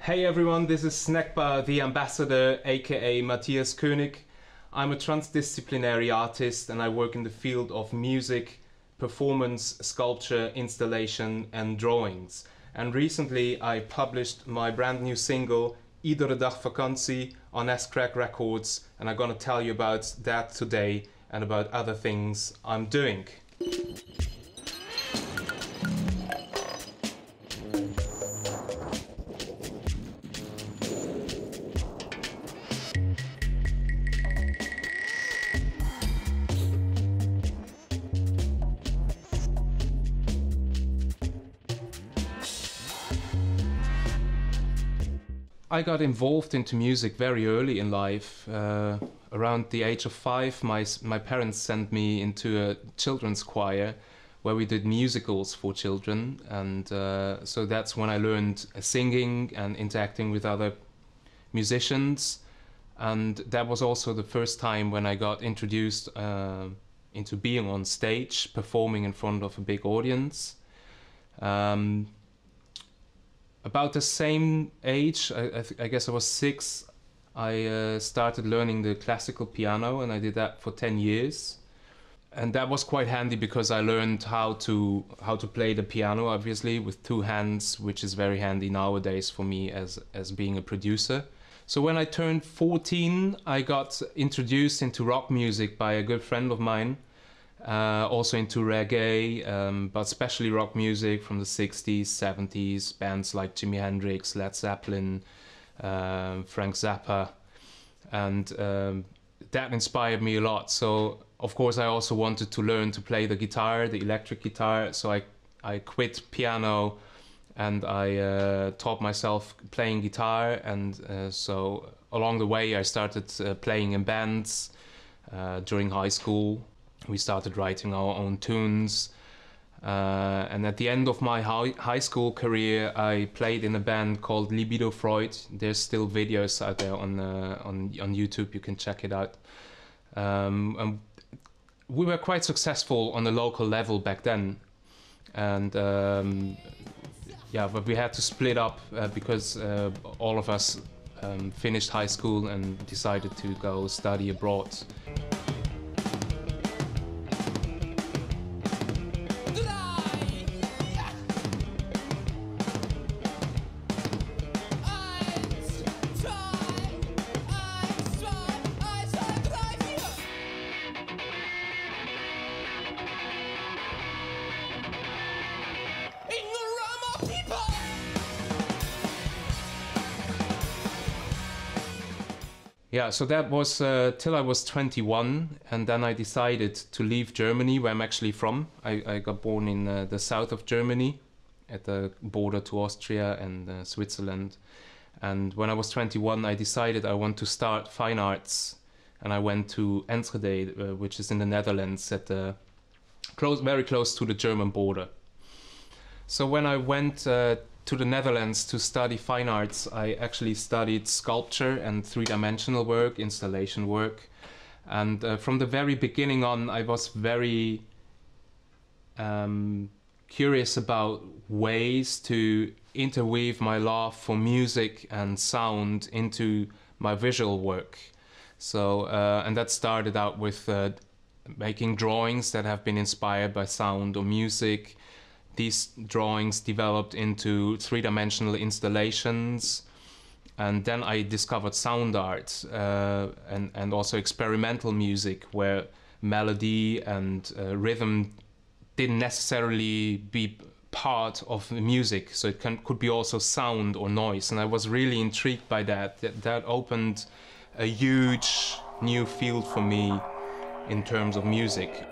Hey everyone, this is Snackbar the Ambassador, aka Matthias König. I'm a transdisciplinary artist and I work in the field of music, performance, sculpture, installation and drawings. And recently I published my brand new single, Iedere Dag Vakantie, on Esc.Rec Records, and I'm gonna tell you about that today and about other things I'm doing. I got involved into music very early in life. Around the age of 5, my parents sent me into a children's choir where we did musicals for children, and so that's when I learned singing and interacting with other musicians, and that was also the first time when I got introduced into being on stage, performing in front of a big audience. About the same age, I guess I was 6, I started learning the classical piano, and I did that for 10 years. And that was quite handy because I learned how to play the piano, obviously, with 2 hands, which is very handy nowadays for me as being a producer. So when I turned 14, I got introduced into rock music by a good friend of mine. Also into reggae, but especially rock music from the 60s, 70s, bands like Jimi Hendrix, Led Zeppelin, Frank Zappa, and that inspired me a lot. So of course I also wanted to learn to play the guitar, the electric guitar, so I quit piano and I taught myself playing guitar, and so along the way I started playing in bands during high school. We started writing our own tunes, and at the end of my high school career I played in a band called Libido Freud. There's still videos out there on YouTube, you can check it out. And we were quite successful on the local level back then, and yeah, but we had to split up because all of us finished high school and decided to go study abroad. Yeah, so that was till I was 21, and then I decided to leave Germany, where I'm actually from. I got born in the south of Germany, at the border to Austria and Switzerland. And when I was 21, I decided I want to start fine arts, and I went to Enschede, which is in the Netherlands, at the very close to the German border. So when I went to the Netherlands to study fine arts, I actually studied sculpture and 3-dimensional work, installation work. And from the very beginning on, I was very curious about ways to interweave my love for music and sound into my visual work. So, and that started out with making drawings that have been inspired by sound or music. These drawings developed into 3-dimensional installations, and then I discovered sound art and also experimental music, where melody and rhythm didn't necessarily be part of the music, so it could be also sound or noise, and I was really intrigued by that. That opened a huge new field for me in terms of music.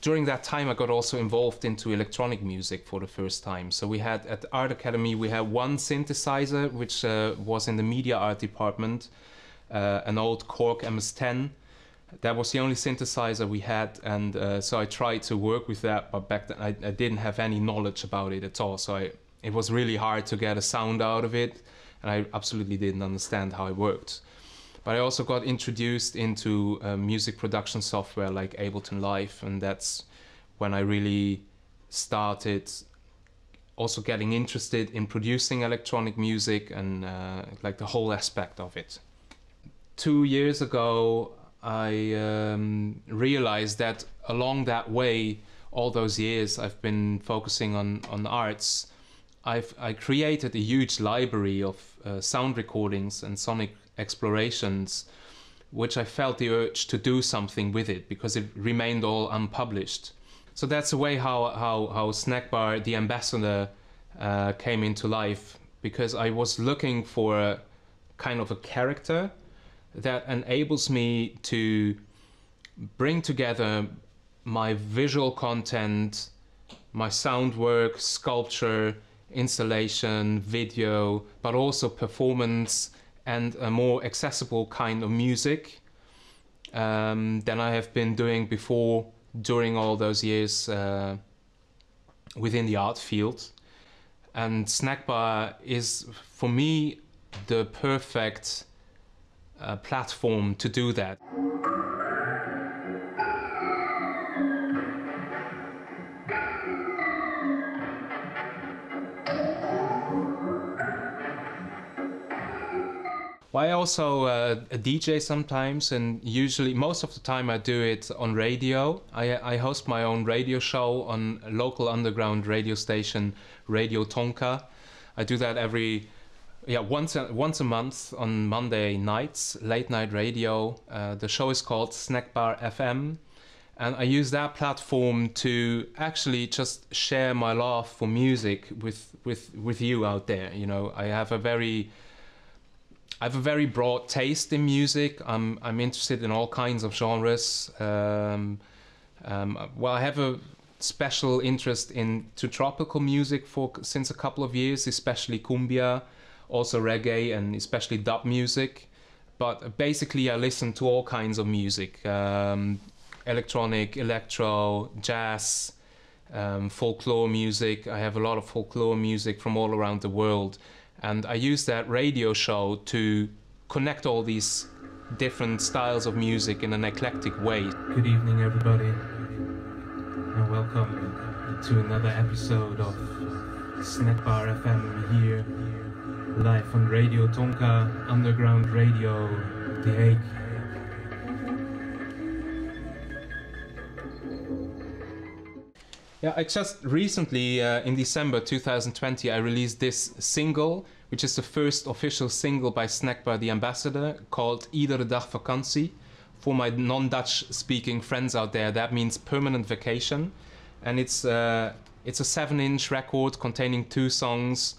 During that time I got also involved into electronic music for the first time. So we had at the Art Academy, we had one synthesizer which was in the media art department, an old Korg MS-10, That was the only synthesizer we had, and so I tried to work with that, but back then I didn't have any knowledge about it at all, so it was really hard to get a sound out of it, and I absolutely didn't understand how it worked. But I also got introduced into music production software like Ableton Live, and that's when I really started also getting interested in producing electronic music and like the whole aspect of it. 2 years ago, I realized that along that way, all those years I've been focusing on arts, I created a huge library of sound recordings and sonic explorations, which I felt the urge to do something with it because it remained all unpublished. So that's the way how Snackbar the Ambassador came into life, because I was looking for a kind of a character that enables me to bring together my visual content, my sound work, sculpture, installation, video, but also performance and a more accessible kind of music than I have been doing before during all those years within the art field. And Snackbar is, for me, the perfect platform to do that. Well, I also a DJ sometimes, and usually most of the time I do it on radio. I host my own radio show on a local underground radio station, Radio Tonka. I do that once a month on Monday nights, late night radio. The show is called Snackbar FM, and I use that platform to actually just share my love for music with you out there. You know, I have a very broad taste in music. I'm interested in all kinds of genres. Well, I have a special interest into tropical music since a couple of years, especially Cumbia, also reggae, and especially dub music. But basically I listen to all kinds of music, electronic, electro, jazz, folklore music. I have a lot of folklore music from all around the world. And I use that radio show to connect all these different styles of music in an eclectic way. Good evening, everybody, and welcome to another episode of Snackbar FM here, live on Radio Tonka, underground radio, The Hague. Yeah, I just recently, in December 2020, I released this single, which is the first official single by Snackbar the Ambassador, called Iedere Dag Vakantie. For my non-Dutch speaking friends out there, that means permanent vacation. And it's a 7-inch record containing 2 songs.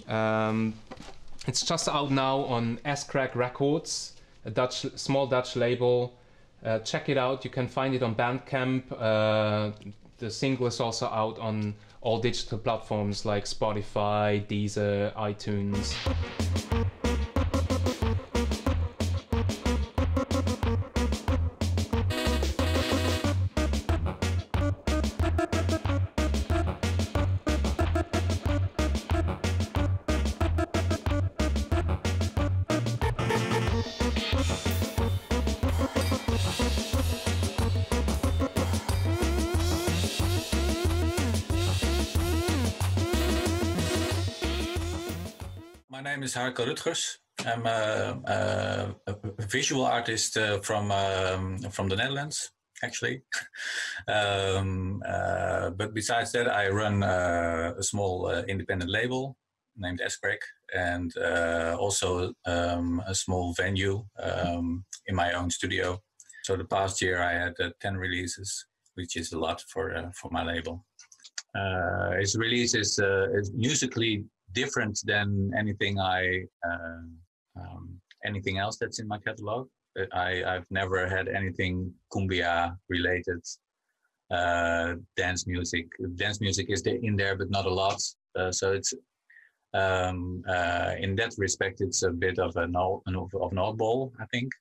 It's just out now on Esc.Rec Records, a small Dutch label. Check it out, you can find it on Bandcamp. The single is also out on all digital platforms like Spotify, Deezer, iTunes. My name is Harco. I'm a visual artist from the Netherlands, actually. But besides that, I run a small independent label named Esc.Rec, and also a small venue in my own studio. So the past year I had 10 releases, which is a lot for my label. Its release is musically different than anything anything else that's in my catalog. I've never had anything Cumbia related. Dance music. Dance music is in there, but not a lot. So it's in that respect, it's a bit of an oddball, I think.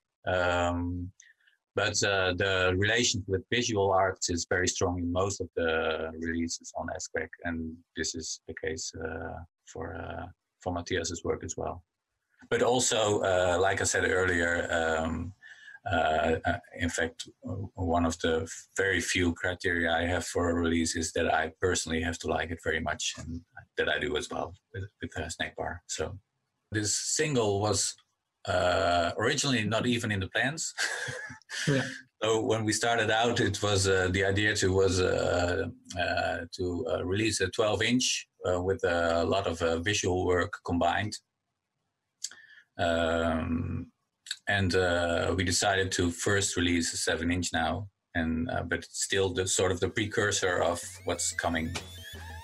But the relation with visual arts is very strong in most of the releases on Esc.Rec, and this is the case for Matthias's work as well. But also, like I said earlier, in fact, one of the very few criteria I have for a release is that I personally have to like it very much, and that I do as well with Snackbar. So this single was originally not even in the plans. Yeah. So when we started out, it was the idea to release a 12-inch with a lot of visual work combined. And we decided to first release a 7-inch now, but it's still the sort of the precursor of what's coming.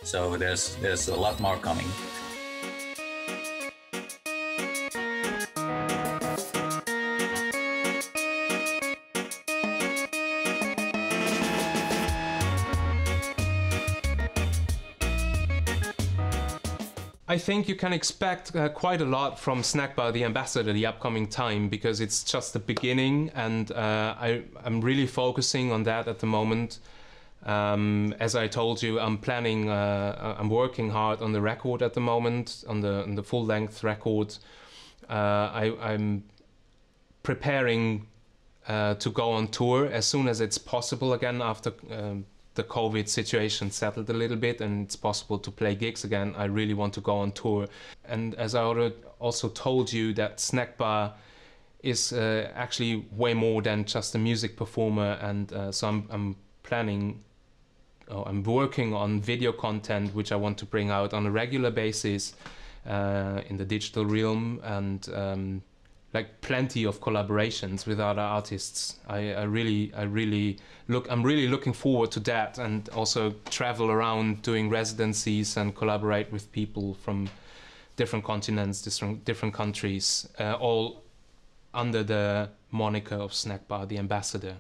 So there's a lot more coming. I think you can expect quite a lot from Snackbar the Ambassador the upcoming time, because it's just the beginning, and I'm really focusing on that at the moment. As I told you, I'm working hard on the record at the moment, on the full-length record. I'm preparing to go on tour as soon as it's possible again, after the COVID situation settled a little bit and it's possible to play gigs again. I really want to go on tour. And as I also told you, that Snackbar is actually way more than just a music performer, and so I'm working on video content which I want to bring out on a regular basis in the digital realm, and like plenty of collaborations with other artists. I'm really looking forward to that, and also travel around doing residencies and collaborate with people from different continents, different countries, all under the moniker of Snackbar the Ambassador.